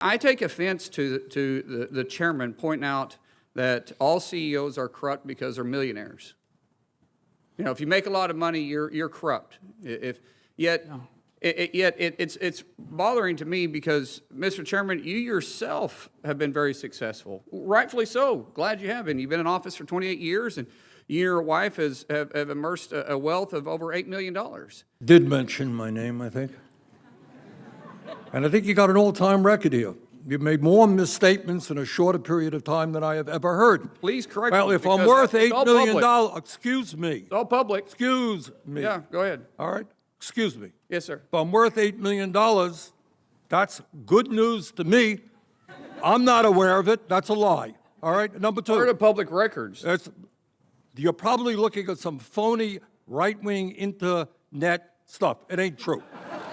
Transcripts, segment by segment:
I take offense to the chairman pointing out that all CEOs are corrupt because they're millionaires. You know, if you make a lot of money, you're corrupt. It's bothering to me because, Mr. Chairman, you yourself have been very successful. Rightfully so. Glad you have been. You've been in office for 28 years, and you and your wife have immersed a wealth of over $8 million. Did mention my name, I think. And I think you got an all-time record here. You've made more misstatements in a shorter period of time than I have ever heard. Please correct me. Well, if I'm worth $8 million, excuse me. It's all public. Excuse me. Yeah, go ahead. All right? Excuse me. Yes, sir. If I'm worth $8 million, that's good news to me. I'm not aware of it. That's a lie. All right? Number two. Part of public records. You're probably looking at some phony right-wing internet stuff. It ain't true.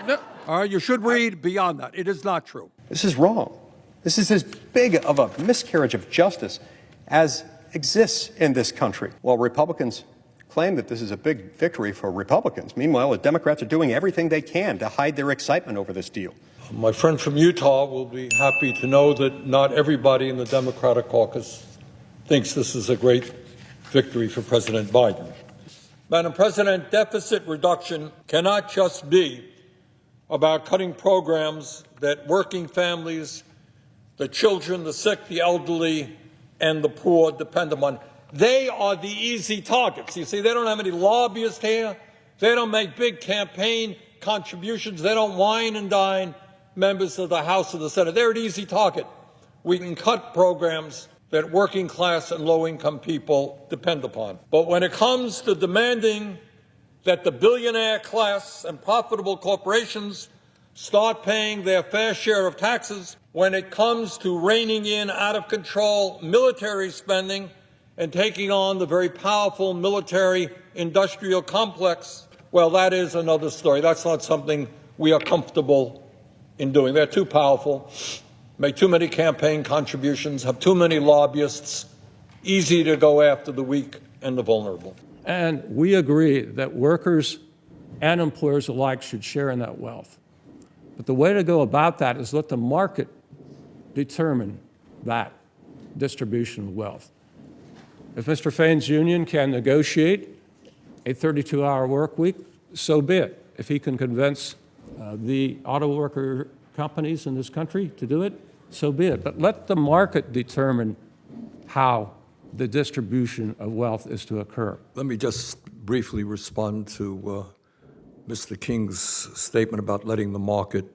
No. All right? You should read beyond that. It is not true. This is wrong. This is as big of a miscarriage of justice as exists in this country. While Republicans claim that this is a big victory for Republicans, meanwhile, the Democrats are doing everything they can to hide their excitement over this deal. My friend from Utah will be happy to know that not everybody in the Democratic caucus thinks this is a great victory for President Biden. Madam President, deficit reduction cannot just be about cutting programs that working families, the children, the sick, the elderly, and the poor depend upon. They are the easy targets. You see, they don't have any lobbyists here. They don't make big campaign contributions. They don't wine and dine members of the House or the Senate. They're an easy target. We can cut programs that working class and low-income people depend upon. But when it comes to demanding that the billionaire class and profitable corporations start paying their fair share of taxes, when it comes to reining in out-of-control military spending and taking on the very powerful military-industrial complex, well, that is another story. That's not something we are comfortable in doing. They're too powerful, make too many campaign contributions, have too many lobbyists, easy to go after the weak and the vulnerable. And we agree that workers and employers alike should share in that wealth. But the way to go about that is let the market determine that distribution of wealth. If Mr. Fain's union can negotiate a 32-hour work week, so be it. If he can convince the auto worker companies in this country to do it, so be it. But let the market determine how the distribution of wealth is to occur. Let me just briefly respond to Mr. King's statement about letting the market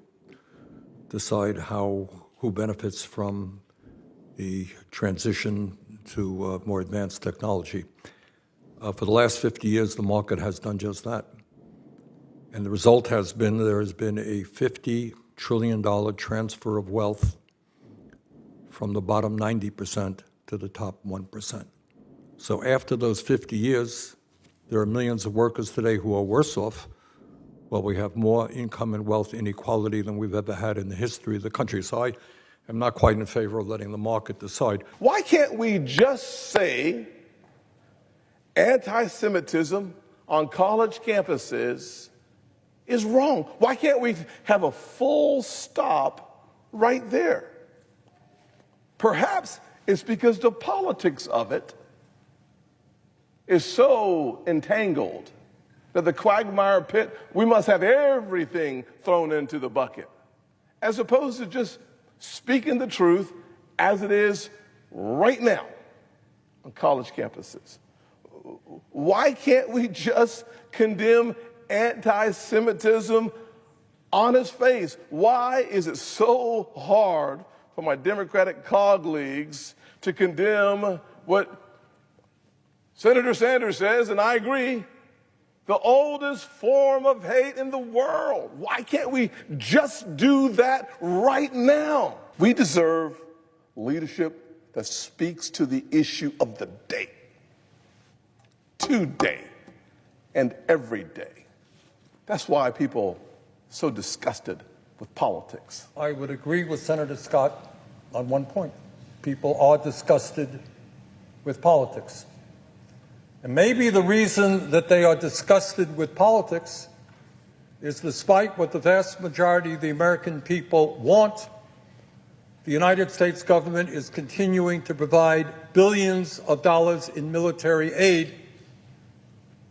decide who benefits from the transition to more advanced technology. For the last 50 years, the market has done just that. And the result has been there has been a $50 trillion transfer of wealth from the bottom 90% to the top 1%. So after those 50 years, there are millions of workers today who are worse off. Well, we have more income and wealth inequality than we've ever had in the history of the country. So I am not quite in favor of letting the market decide. Why can't we just say anti-Semitism on college campuses is wrong? Why can't we have a full stop right there? Perhaps it's because the politics of it is so entangled that the quagmire pit, we must have everything thrown into the bucket, as opposed to just speaking the truth as it is right now on college campuses. Why can't we just condemn anti-Semitism on its face? Why is it so hard for my Democratic colleagues to condemn what Senator Sanders says, and I agree, the oldest form of hate in the world? Why can't we just do that right now? We deserve leadership that speaks to the issue of the day, today, and every day. That's why people are so disgusted with politics. I would agree with Senator Scott on one point. People are disgusted with politics. And maybe the reason that they are disgusted with politics is, despite what the vast majority of the American people want, The United States government is continuing to provide billions of dollars in military aid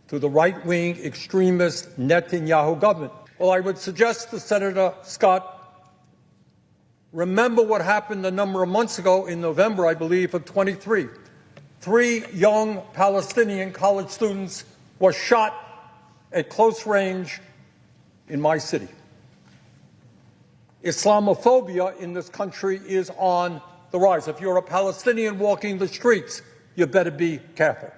to the right-wing extremist Netanyahu government. Well, I would suggest to Senator Scott, remember what happened a number of months ago in November, I believe, of 23. 3 young Palestinian college students were shot at close range in my city. Islamophobia in this country is on the rise. If you're a Palestinian walking the streets, you better be careful.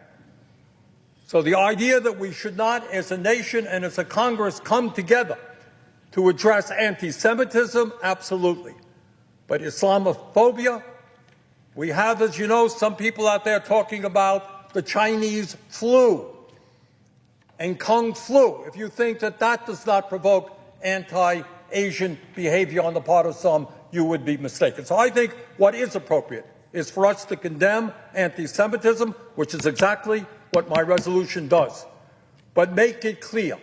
So the idea that we should not, as a nation and as a Congress, come together to address anti-Semitism, absolutely. But Islamophobia, we have, as you know, some people out there talking about the Chinese flu and Kung flu. If you think that that does not provoke anti-Asian behavior on the part of some, you would be mistaken. So I think what is appropriate is for us to condemn anti-Semitism, which is exactly what my resolution does, but make it clear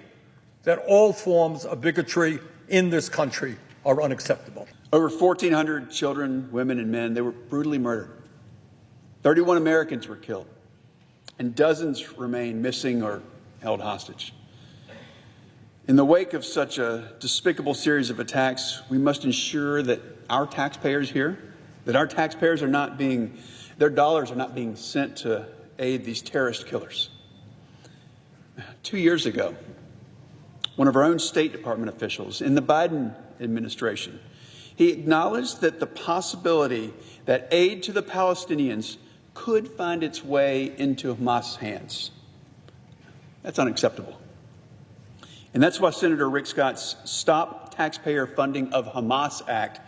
that all forms of bigotry in this country are unacceptable. Over 1,400 children, women, and men, they were brutally murdered. 31 Americans were killed, and dozens remain missing or held hostage. In the wake of such a despicable series of attacks, we must ensure that our taxpayers here, that our taxpayers are not being, their dollars are not being sent to aid these terrorist killers. 2 years ago, one of our own State Department officials in the Biden administration, he acknowledged that the possibility that aid to the Palestinians could find its way into Hamas hands. That's unacceptable. And that's why Senator Rick Scott's Stop Taxpayer Funding of Hamas Act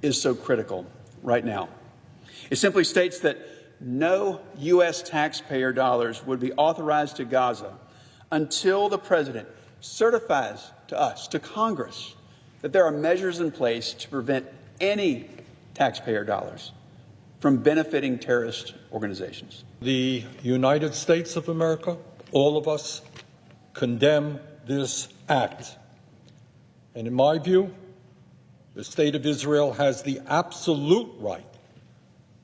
is so critical right now. It simply states that no U.S. taxpayer dollars would be authorized to Gaza until the president certifies to us, to Congress, that there are measures in place to prevent any taxpayer dollars from benefiting terrorist organizations. The United States of America, all of us, condemn this act. And in my view, the State of Israel has the absolute right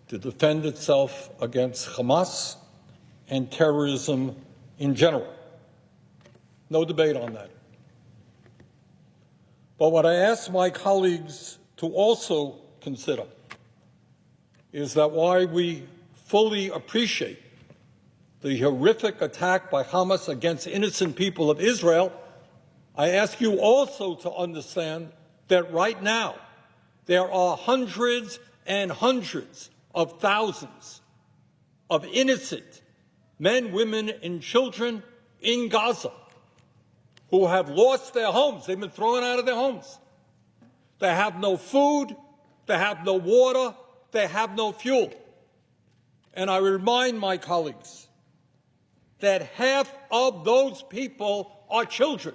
to defend itself against Hamas and terrorism in general. No debate on that. But what I ask my colleagues to also consider is that while we fully appreciate the horrific attack by Hamas against innocent people of Israel, I ask you also to understand that right now there are hundreds and hundreds of thousands of innocent men, women, and children in Gaza who have lost their homes. They've been thrown out of their homes. They have no food, they have no water, they have no fuel. And I remind my colleagues that half of those people are children.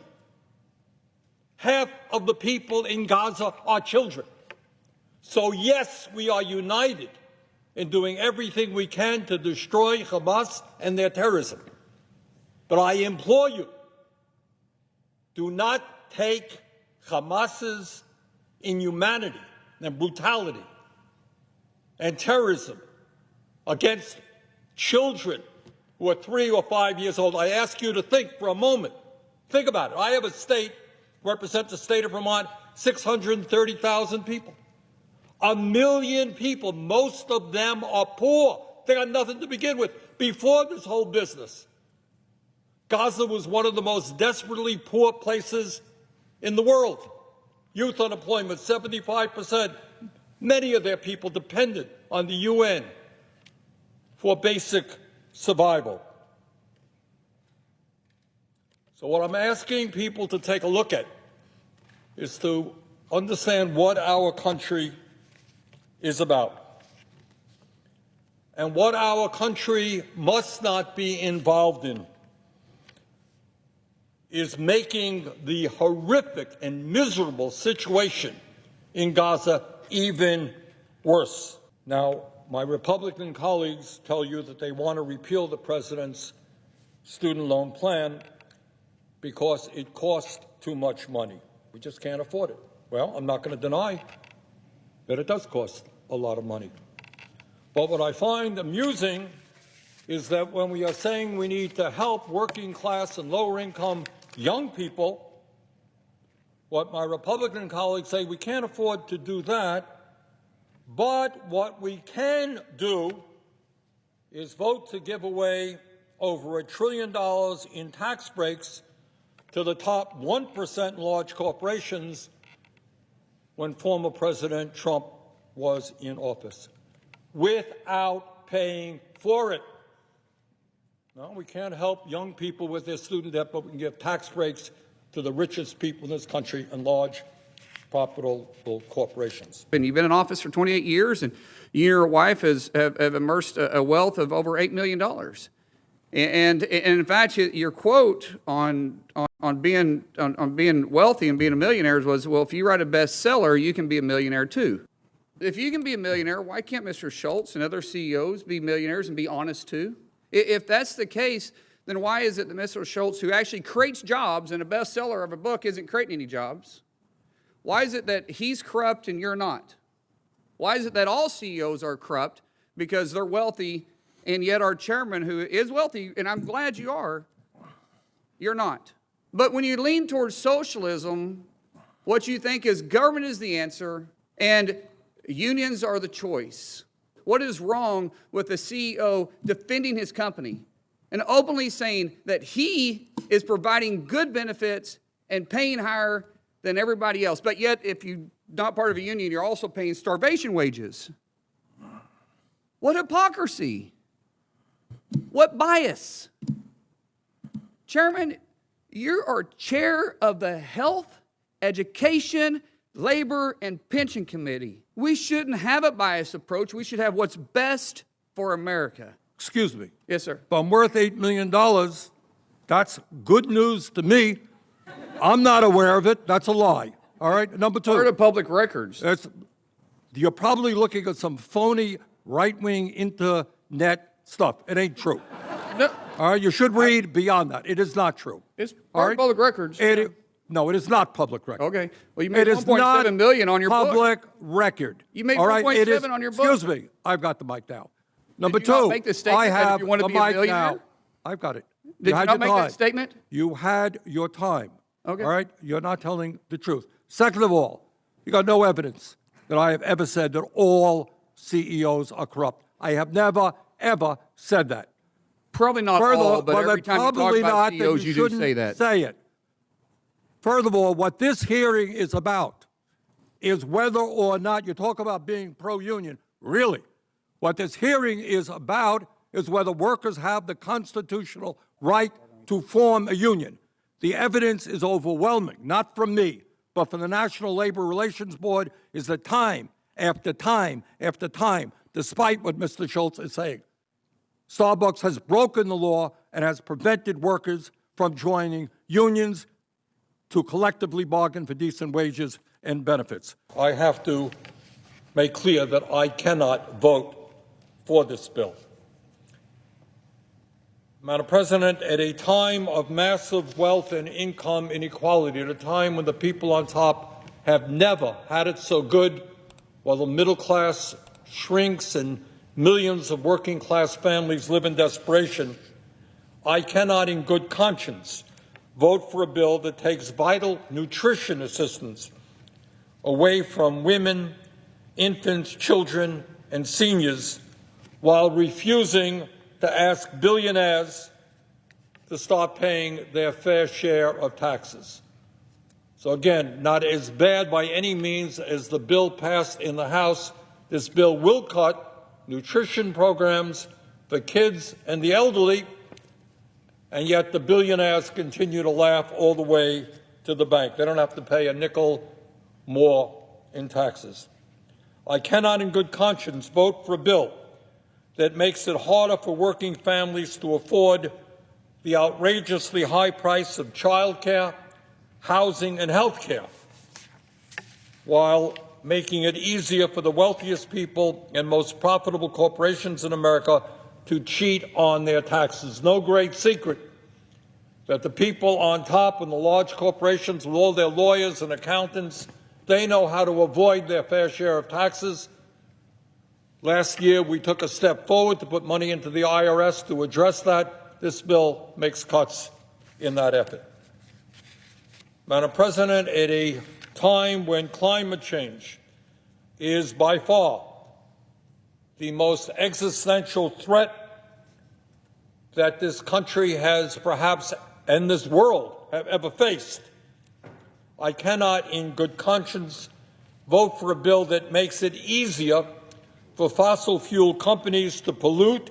Half of the people in Gaza are children. So yes, we are united in doing everything we can to destroy Hamas and their terrorism. But I implore you, do not take Hamas's inhumanity and brutality and terrorism against children who are 3 or 5 years old. I ask you to think for a moment. Think about it. I have a state, represent the state of Vermont, 630,000 people. 1 million people, most of them are poor. They got nothing to begin with. Before this whole business, Gaza was one of the most desperately poor places in the world. Youth unemployment, 75%. Many of their people depended on the UN for basic survival. So what I'm asking people to take a look at is to understand what our country is about. And what our country must not be involved in is making the horrific and miserable situation in Gaza even worse. Now, my Republican colleagues tell you that they want to repeal the president's student loan plan because it costs too much money. We just can't afford it. Well, I'm not going to deny that it does cost a lot of money. But what I find amusing is that when we are saying we need to help working class and lower income young people, what my Republican colleagues say, we can't afford to do that, but what we can do is vote to give away over $1 trillion in tax breaks to the top 1% in large corporations when former President Trump was in office, without paying for it. No, we can't help young people with their student debt, but we can give tax breaks to the richest people in this country and large profitable corporations. And you've been in office for 28 years, and you and your wife have amassed a wealth of over $8 million. And in fact, your quote on being wealthy and being a millionaire was, well, if you write a bestseller, you can be a millionaire too. If you can be a millionaire, why can't Mr. Schultz and other CEOs be millionaires and be honest too? If that's the case, then why is it that Mr. Schultz, who actually creates jobs and a bestseller of a book isn't creating any jobs? Why is it that he's corrupt and you're not? Why is it that all CEOs are corrupt because they're wealthy, and yet our chairman, who is wealthy, and I'm glad you are, you're not? But when you lean towards socialism, what you think is government is the answer and unions are the choice. What is wrong with the CEO defending his company and openly saying that he is providing good benefits and paying higher than everybody else? But yet, if you're not part of a union, you're also paying starvation wages. What hypocrisy! What bias! Chairman, you are chair of the Health, Education, Labor, and Pension Committee. We shouldn't have a biased approach. We should have what's best for America. Excuse me. Yes, sir. If I'm worth $8 million, that's good news to me. I'm not aware of it. That's a lie. All right? Number two. Part of public records. You're probably looking at some phony right-wing internet stuff. It ain't true. No, All right? You should read beyond that. It is not true. it's All part right? of public records. No, it is not public record. Okay. Well, you made It is not $1.7 million on your book. public record. You made All right? It is- $1.7 on your book. Excuse me. I've got the mic now. Number you not two, make the statement I that if have you want to the be a mic millionaire? now. I've got it. Did you had not your make time. that statement? You had your time. Okay. All right? You're not telling the truth. Second of all, you got no evidence that I have ever said that all CEOs are corrupt. I have never, ever said that. Probably not all, but every time you talk probably about not, CEOs, then you do shouldn't say that. say it. Furthermore, what this hearing is about is whether or not you talk about being pro-union. Really, what this hearing is about is whether workers have the constitutional right to form a union. The evidence is overwhelming, not from me, but from the National Labor Relations Board, is that time after time after time, despite what Mr. Schultz is saying, Starbucks has broken the law and has prevented workers from joining unions to collectively bargain for decent wages and benefits. I have to make clear that I cannot vote for this bill. Madam President, at a time of massive wealth and income inequality, at a time when the people on top have never had it so good, while the middle class shrinks and millions of working class families live in desperation, I cannot in good conscience vote for a bill that takes vital nutrition assistance away from women, infants, children, and seniors, while refusing to ask billionaires to start paying their fair share of taxes. So again, not as bad by any means as the bill passed in the House. This bill will cut nutrition programs for kids and the elderly, and yet the billionaires continue to laugh all the way to the bank. They don't have to pay a nickel more in taxes. I cannot in good conscience vote for a bill that makes it harder for working families to afford the outrageously high price of child care, housing, and health care, while making it easier for the wealthiest people and most profitable corporations in America to cheat on their taxes. No great secret that the people on top and the large corporations with all their lawyers and accountants, they know how to avoid their fair share of taxes. Last year, we took a step forward to put money into the IRS to address that. This bill makes cuts in that effort. Madam President, at a time when climate change is by far the most existential threat that this country has perhaps, and this world, have ever faced, I cannot in good conscience vote for a bill that makes it easier for fossil fuel companies to pollute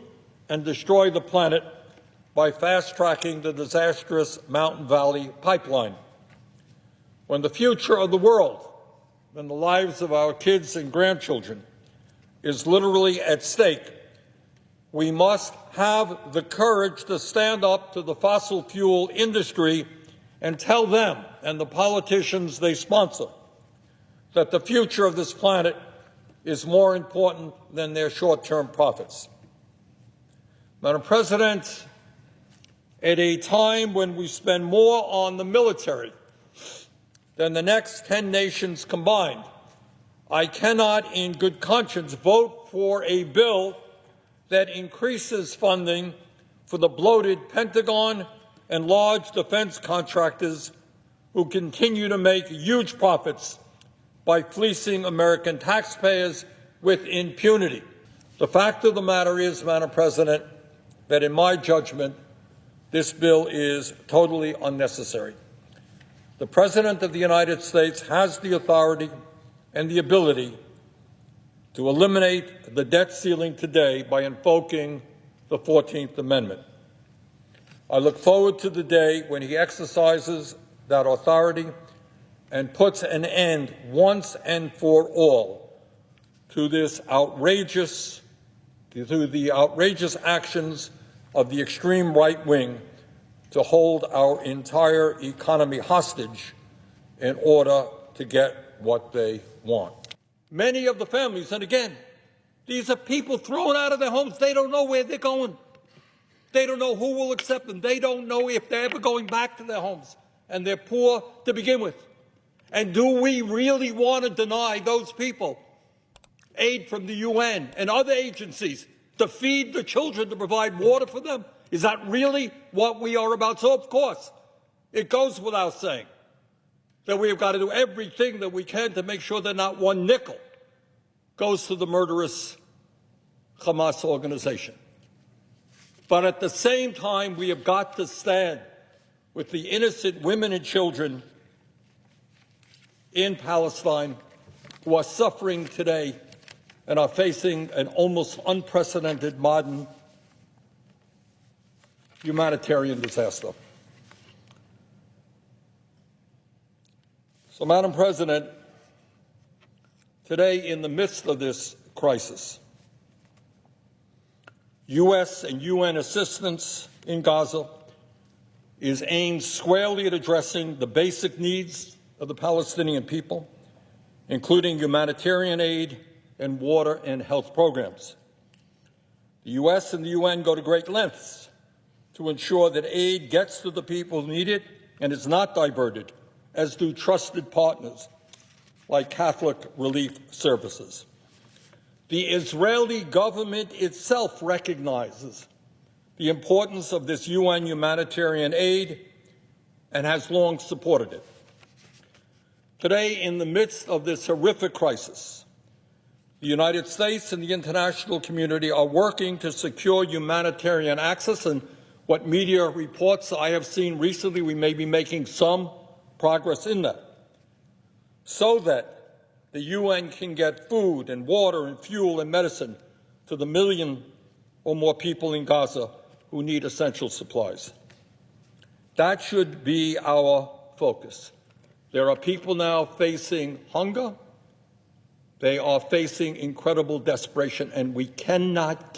and destroy the planet by fast-tracking the disastrous Mountain Valley Pipeline. When the future of the world and the lives of our kids and grandchildren is literally at stake, we must have the courage to stand up to the fossil fuel industry and tell them and the politicians they sponsor that the future of this planet is more important than their short-term profits. Madam President, at a time when we spend more on the military than the next 10 nations combined, I cannot in good conscience vote for a bill that increases funding for the bloated Pentagon and large defense contractors who continue to make huge profits by fleecing American taxpayers with impunity. The fact of the matter is, Madam President, that in my judgment, this bill is totally unnecessary. The President of the United States has the authority and the ability to eliminate the debt ceiling today by invoking the 14th Amendment. I look forward to the day when he exercises that authority and puts an end once and for all to the outrageous actions of the extreme right wing to hold our entire economy hostage in order to get what they want. Many of the families, and again, these are people thrown out of their homes. They don't know where they're going. They don't know who will accept them. They don't know if they're ever going back to their homes. And they're poor to begin with. And do we really want to deny those people aid from the UN and other agencies to feed the children, to provide water for them? Is that really what we are about? So, of course, it goes without saying that we have got to do everything that we can to make sure that not one nickel goes to the murderous Hamas organization. But at the same time, we have got to stand with the innocent women and children in Palestine who are suffering today and are facing an almost unprecedented modern humanitarian disaster. So, Madam President, today, in the midst of this crisis, U.S. and UN assistance in Gaza is aimed squarely at addressing the basic needs of the Palestinian people, including humanitarian aid and water and health programs. The U.S. and the UN go to great lengths to ensure that aid gets to the people who need it and is not diverted, as do trusted partners like Catholic Relief Services. The Israeli government itself recognizes the importance of this UN humanitarian aid and has long supported it. Today, in the midst of this horrific crisis, the United States and the international community are working to secure humanitarian access, and what media reports I have seen recently, we may be making some progress in that, so that the UN can get food and water and fuel and medicine to the 1 million or more people in Gaza who need essential supplies. That should be our focus. There are people now facing hunger. They are facing incredible desperation, and we cannot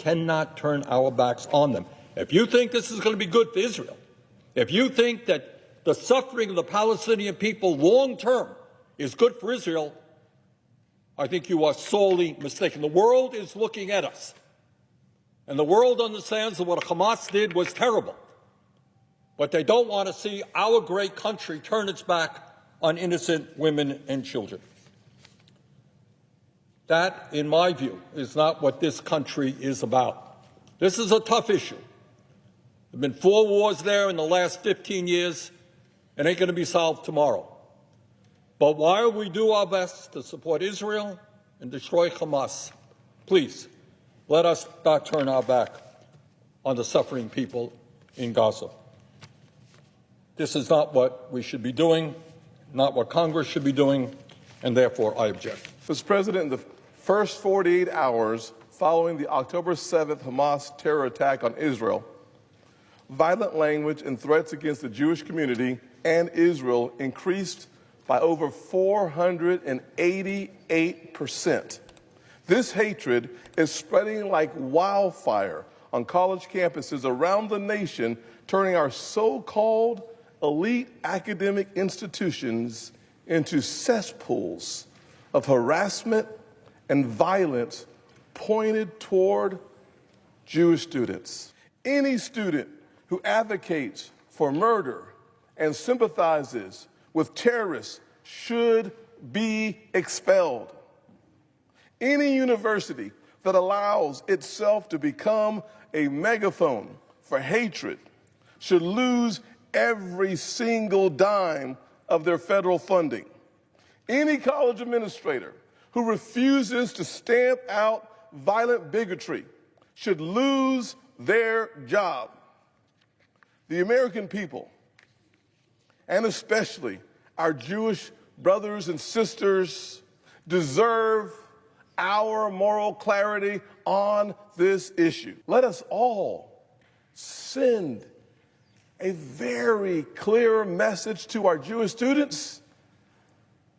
turn our backs on them. If you think this is going to be good for Israel, if you think that the suffering of the Palestinian people long term is good for Israel, I think you are sorely mistaken. The world is looking at us, and the world understands that what Hamas did was terrible, but they don't want to see our great country turn its back on innocent women and children. That, in my view, is not what this country is about. This is a tough issue. There have been 4 wars there in the last 15 years, and ain't going to be solved tomorrow. But while we do our best to support Israel and destroy Hamas, please, let us not turn our back on the suffering people in Gaza. This is not what we should be doing, not what Congress should be doing, and therefore I object. Mr. President, in the first 48 hours following the October 7th Hamas terror attack on Israel, violent language and threats against the Jewish community and Israel increased by over 488%. This hatred is spreading like wildfire on college campuses around the nation, turning our so-called elite academic institutions into cesspools of harassment and violence pointed toward Jewish students. Any student who advocates for murder and sympathizes with terrorists should be expelled. Any university that allows itself to become a megaphone for hatred should lose every single dime of their federal funding. Any college administrator who refuses to stamp out violent bigotry should lose their job. The American people, and especially our Jewish brothers and sisters, deserve our moral clarity on this issue. Let us all send a very clear message to our Jewish students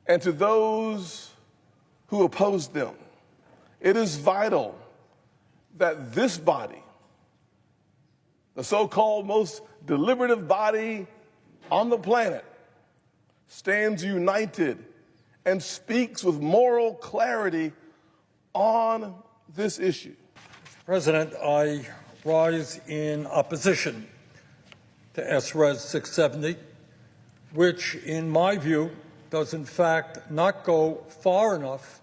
and to those who oppose them. It is vital that this body, the so-called most deliberative body on the planet, stands united and speaks with moral clarity on this issue. Mr. President, I rise in opposition to SRES 670, which, in my view, does in fact not go far enough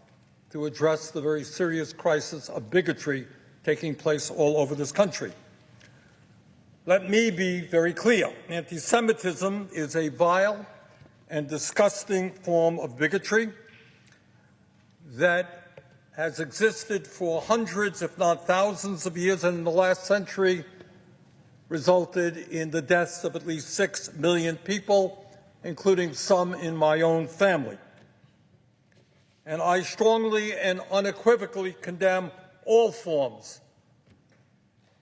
to address the very serious crisis of bigotry taking place all over this country. Let me be very clear. Anti-Semitism is a vile and disgusting form of bigotry that has existed for hundreds, if not thousands of years, and in the last century resulted in the deaths of at least 6 million people, including some in my own family. And I strongly and unequivocally condemn all forms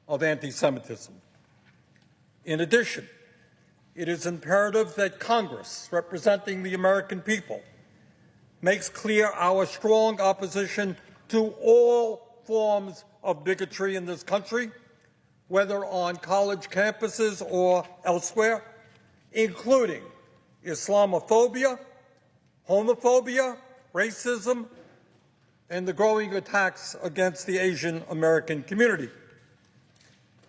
of anti-Semitism. In addition, it is imperative that Congress, representing the American people, makes clear our strong opposition to all forms of bigotry in this country, whether on college campuses or elsewhere, including Islamophobia, homophobia, racism, and the growing attacks against the Asian American community.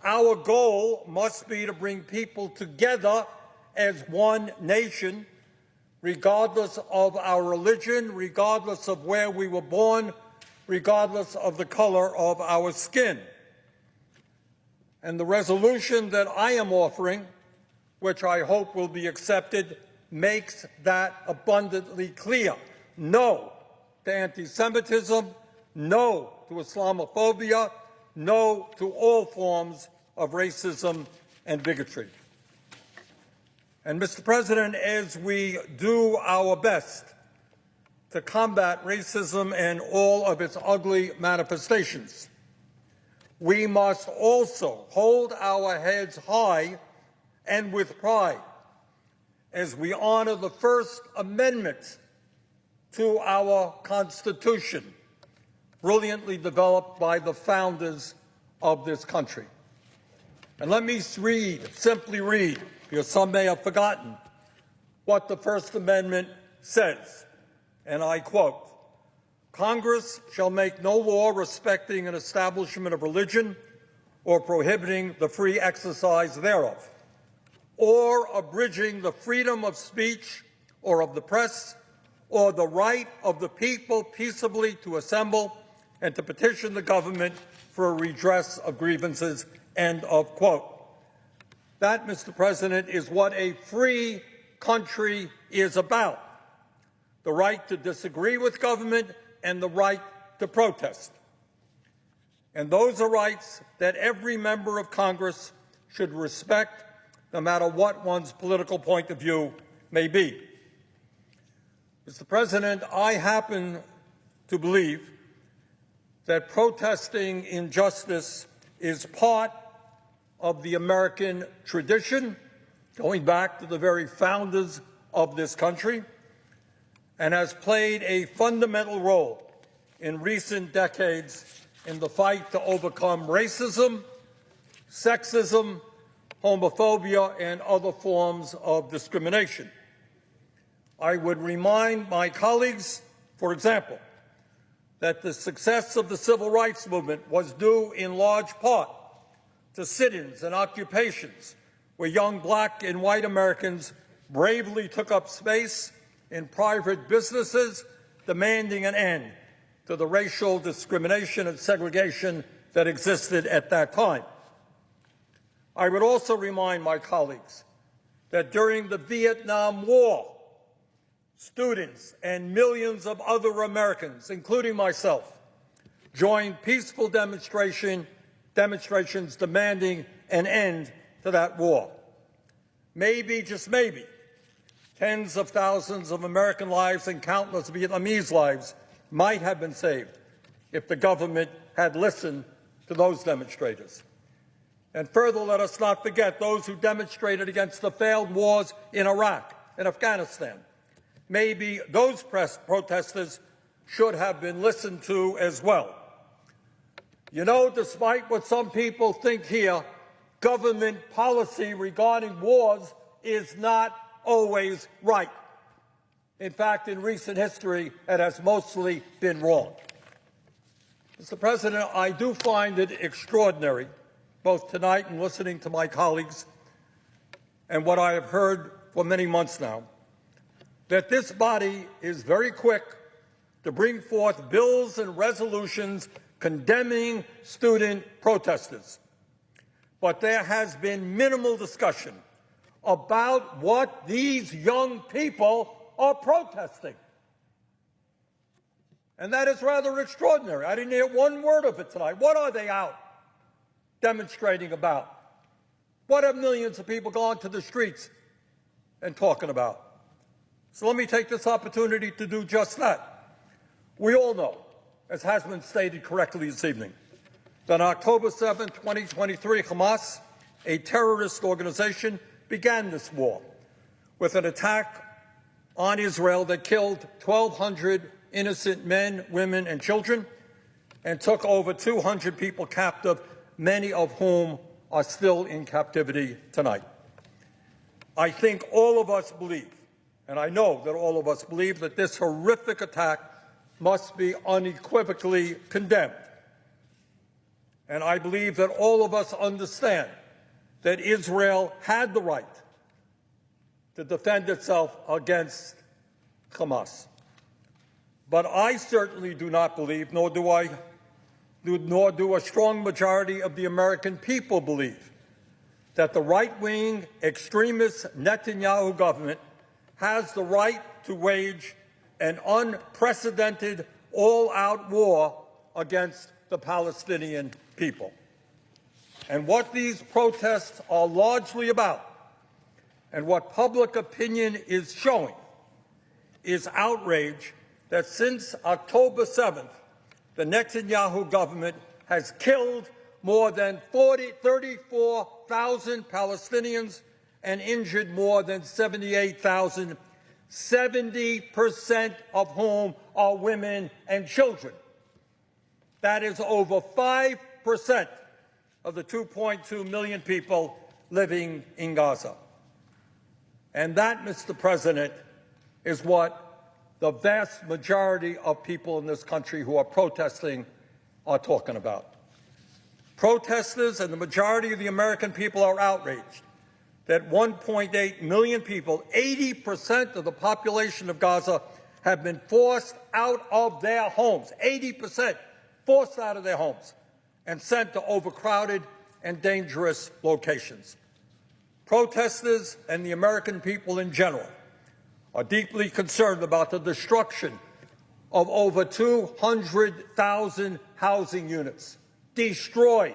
Our goal must be to bring people together as one nation, regardless of our religion, regardless of where we were born, regardless of the color of our skin. And the resolution that I am offering, which I hope will be accepted, makes that abundantly clear. No to anti-Semitism, no to Islamophobia, no to all forms of racism and bigotry. And, Mr. President, as we do our best to combat racism and all of its ugly manifestations, we must also hold our heads high and with pride as we honor the First Amendment to our Constitution, brilliantly developed by the founders of this country. And let me simply read, because some may have forgotten, what the First Amendment says. And I quote, "Congress shall make no law respecting an establishment of religion or prohibiting the free exercise thereof, or abridging the freedom of speech or of the press, or the right of the people peaceably to assemble and to petition the government for a redress of grievances, end of quote. That, Mr. President, is what a free country is about. The right to disagree with government and the right to protest. And those are rights that every member of Congress should respect, no matter what one's political point of view may be. Mr. President, I happen to believe that protesting injustice is part of the American tradition, going back to the very founders of this country, and has played a fundamental role in recent decades in the fight to overcome racism, sexism, homophobia, and other forms of discrimination. I would remind my colleagues, for example, that the success of the civil rights movement was due in large part to sit-ins and occupations where young black and white Americans bravely took up space in private businesses, demanding an end to the racial discrimination and segregation that existed at that time. I would also remind my colleagues that during the Vietnam War, students and millions of other Americans, including myself, joined peaceful demonstrations demanding an end to that war. Maybe, just maybe, tens of thousands of American lives and countless Vietnamese lives might have been saved if the government had listened to those demonstrators. And further, let us not forget those who demonstrated against the failed wars in Iraq and Afghanistan. Maybe those protesters should have been listened to as well. You know, despite what some people think here, government policy regarding wars is not always right. In fact, in recent history, it has mostly been wrong. Mr. President, I do find it extraordinary, both tonight and listening to my colleagues, and what I have heard for many months now, that this body is very quick to bring forth bills and resolutions condemning student protesters. But there has been minimal discussion about what these young people are protesting. And that is rather extraordinary. I didn't hear one word of it tonight. What are they out demonstrating about? What have millions of people gone to the streets and talking about? So let me take this opportunity to do just that. We all know, as has been stated correctly this evening, that on October 7, 2023, Hamas, a terrorist organization, began this war with an attack on Israel that killed 1,200 innocent men, women, and children, and took over 200 people captive, many of whom are still in captivity tonight. I think all of us believe, and I know that all of us believe, that this horrific attack must be unequivocally condemned. And I believe that all of us understand that Israel had the right to defend itself against Hamas. But I certainly do not believe, nor do a strong majority of the American people believe, that the right-wing extremist Netanyahu government has the right to wage an unprecedented all-out war against the Palestinian people. And what these protests are largely about, and what public opinion is showing, is outrage that since October 7th, the Netanyahu government has killed more than 34,000 Palestinians and injured more than 78,000, 70% of whom are women and children. That is over 5% of the 2.2 million people living in Gaza. And that, Mr. President, is what the vast majority of people in this country who are protesting are talking about. Protesters and the majority of the American people are outraged that 1.8 million people, 80% of the population of Gaza, have been forced out of their homes, 80% forced out of their homes, and sent to overcrowded and dangerous locations. Protesters and the American people in general are deeply concerned about the destruction of over 200,000 housing units, destroyed,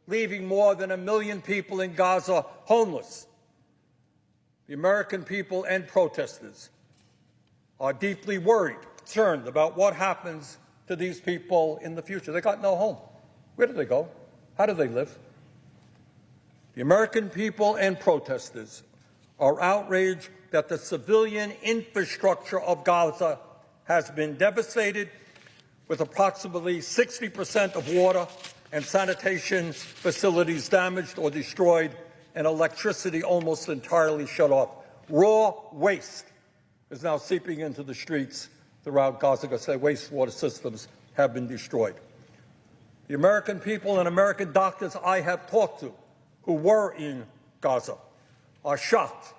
leaving more than 1 million people in Gaza homeless. The American people and protesters are deeply worried, concerned about what happens to these people in the future. They got no home. Where do they go? How do they live? The American people and protesters are outraged that the civilian infrastructure of Gaza has been devastated, with approximately 60% of water and sanitation facilities damaged or destroyed, and electricity almost entirely shut off. Raw waste is now seeping into the streets throughout Gaza because their wastewater systems have been destroyed. The American people and American doctors I have talked to who were in Gaza are shocked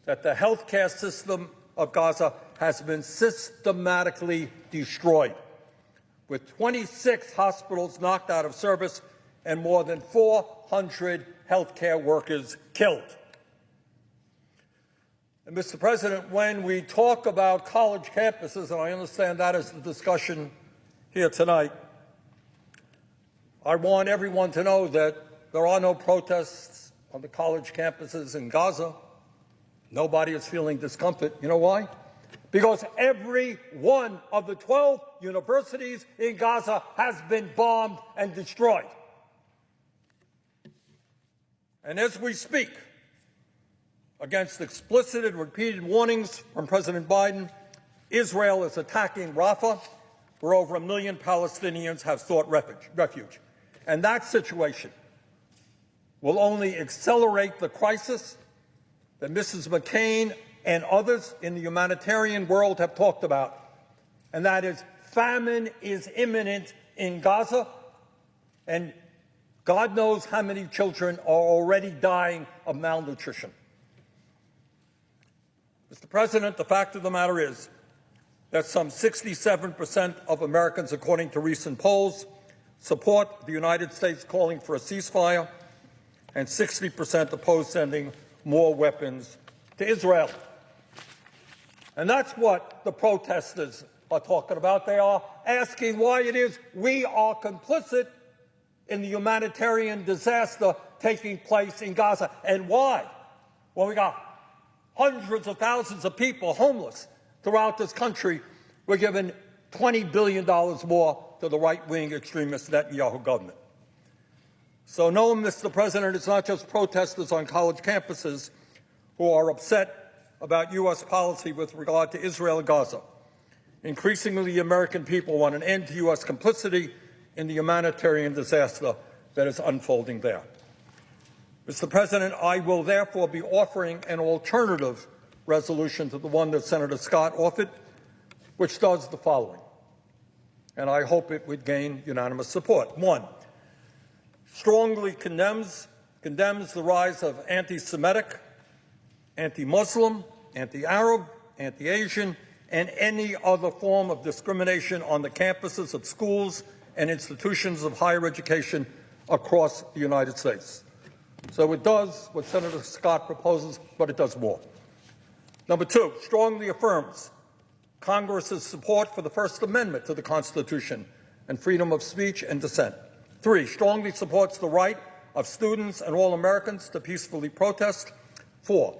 that the healthcare system of Gaza has been systematically destroyed, with 26 hospitals knocked out of service and more than 400 healthcare workers killed. And Mr. President, when we talk about college campuses, and I understand that is the discussion here tonight, I want everyone to know that there are no protests on the college campuses in Gaza. Nobody is feeling discomfort. You know why? Because every one of the 12 universities in Gaza has been bombed and destroyed. And as we speak, against explicit and repeated warnings from President Biden, Israel is attacking Rafah, where over 1 million Palestinians have sought refuge. And that situation will only accelerate the crisis that Mrs. McCain and others in the humanitarian world have talked about, and that is famine is imminent in Gaza, and God knows how many children are already dying of malnutrition. Mr. President, the fact of the matter is that some 67% of Americans, according to recent polls, support the United States calling for a ceasefire, and 60% oppose sending more weapons to Israel. And that's what the protesters are talking about. They are asking why it is we are complicit in the humanitarian disaster taking place in Gaza. And why? Well, we got hundreds of thousands of people homeless throughout this country. We're giving $20 billion more to the right-wing extremist Netanyahu government. So no, Mr. President, it's not just protesters on college campuses who are upset about U.S. policy with regard to Israel and Gaza. Increasingly, American people want an end to U.S. complicity in the humanitarian disaster that is unfolding there. Mr. President, I will therefore be offering an alternative resolution to the one that Senator Scott offered, which does the following, and I hope it would gain unanimous support. One, strongly condemns the rise of anti-Semitic, anti-Muslim, anti-Arab, anti-Asian, and any other form of discrimination on the campuses of schools and institutions of higher education across the United States. So it does what Senator Scott proposes, but it does more. Number two, strongly affirms Congress's support for the First Amendment to the Constitution and freedom of speech and dissent. Three, strongly supports the right of students and all Americans to peacefully protest. Four,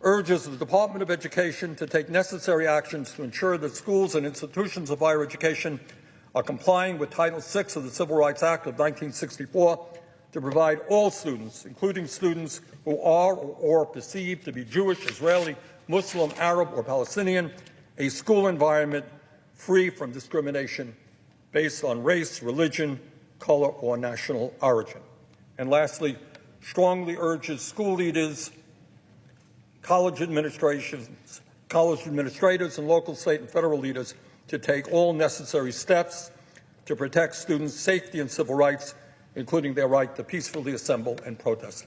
urges the Department of Education to take necessary actions to ensure that schools and institutions of higher education are complying with Title VI of the Civil Rights Act of 1964 to provide all students, including students who are or perceived to be Jewish, Israeli, Muslim, Arab, or Palestinian, a school environment free from discrimination based on race, religion, color, or national origin. And lastly, strongly urges school leaders, college administrators, and local, state, and federal leaders to take all necessary steps to protect students' safety and civil rights, including their right to peacefully assemble and protest.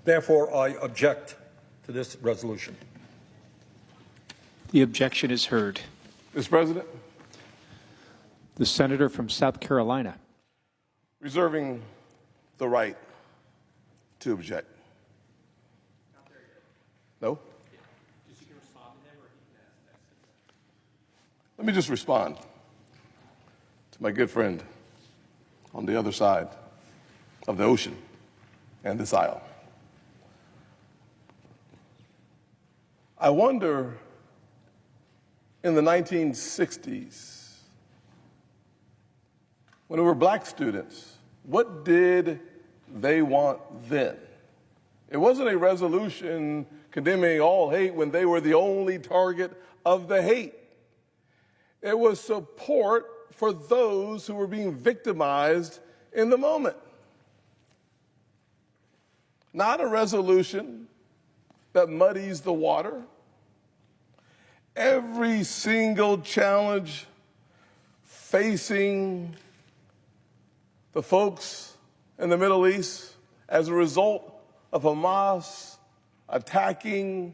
Therefore, I object to this resolution. The objection is heard. Mr. President, The senator from South Carolina. reserving the right to object. No? Let me just respond to my good friend on the other side of the ocean and this aisle. I wonder, in the 1960s, when there were black students, what did they want then? It wasn't a resolution condemning all hate when they were the only target of the hate. It was support for those who were being victimized in the moment. Not a resolution that muddies the water. Every single challenge facing the folks in the Middle East as a result of Hamas attacking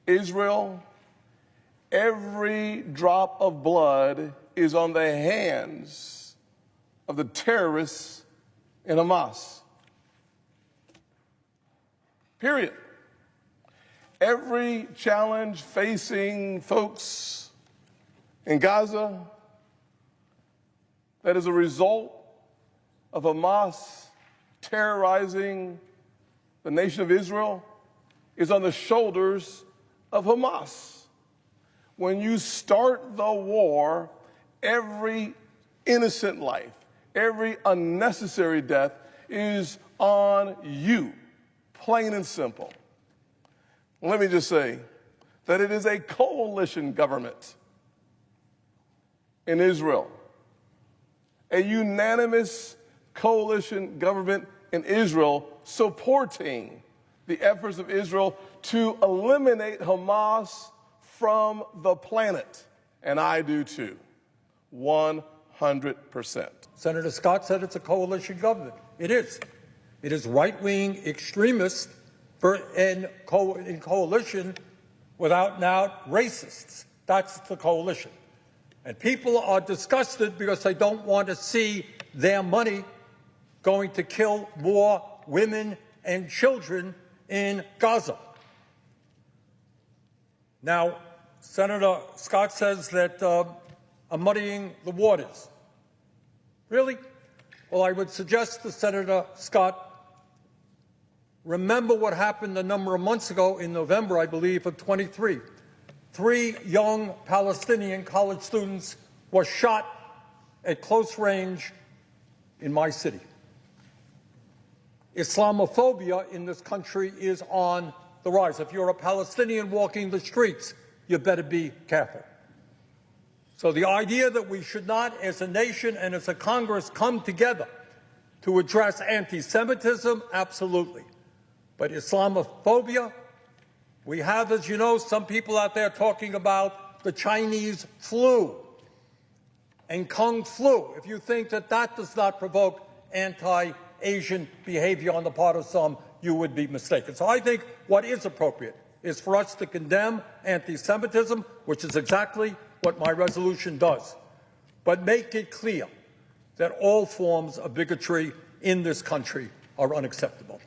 Israel, every drop of blood is on the hands of the terrorists in Hamas. Period. Every challenge facing folks in Gaza that is a result of Hamas terrorizing the nation of Israel is on the shoulders of Hamas. When you start the war, every innocent life, every unnecessary death is on you, plain and simple. Let me just say that it is a coalition government in Israel, a unanimous coalition government in Israel supporting the efforts of Israel to eliminate Hamas from the planet. And I do too, 100%. Senator Scott said it's a coalition government. It is. It is right-wing extremists in coalition with out-and-out racists. That's the coalition. And people are disgusted because they don't want to see their money going to kill more women and children in Gaza. Now, Senator Scott says that I'm muddying the waters. Really? Well, I would suggest to Senator Scott, remember what happened a number of months ago in November, I believe, of 23. 3 young Palestinian college students were shot at close range in my city. Islamophobia in this country is on the rise. If you're a Palestinian walking the streets, you better be careful. So the idea that we should not, as a nation and as a Congress, come together to address anti-Semitism, absolutely. But Islamophobia, we have, as you know, some people out there talking about the Chinese flu and Kung flu. If you think that that does not provoke anti-Asian behavior on the part of some, you would be mistaken. So I think what is appropriate is for us to condemn anti-Semitism, which is exactly what my resolution does, but make it clear that all forms of bigotry in this country are unacceptable.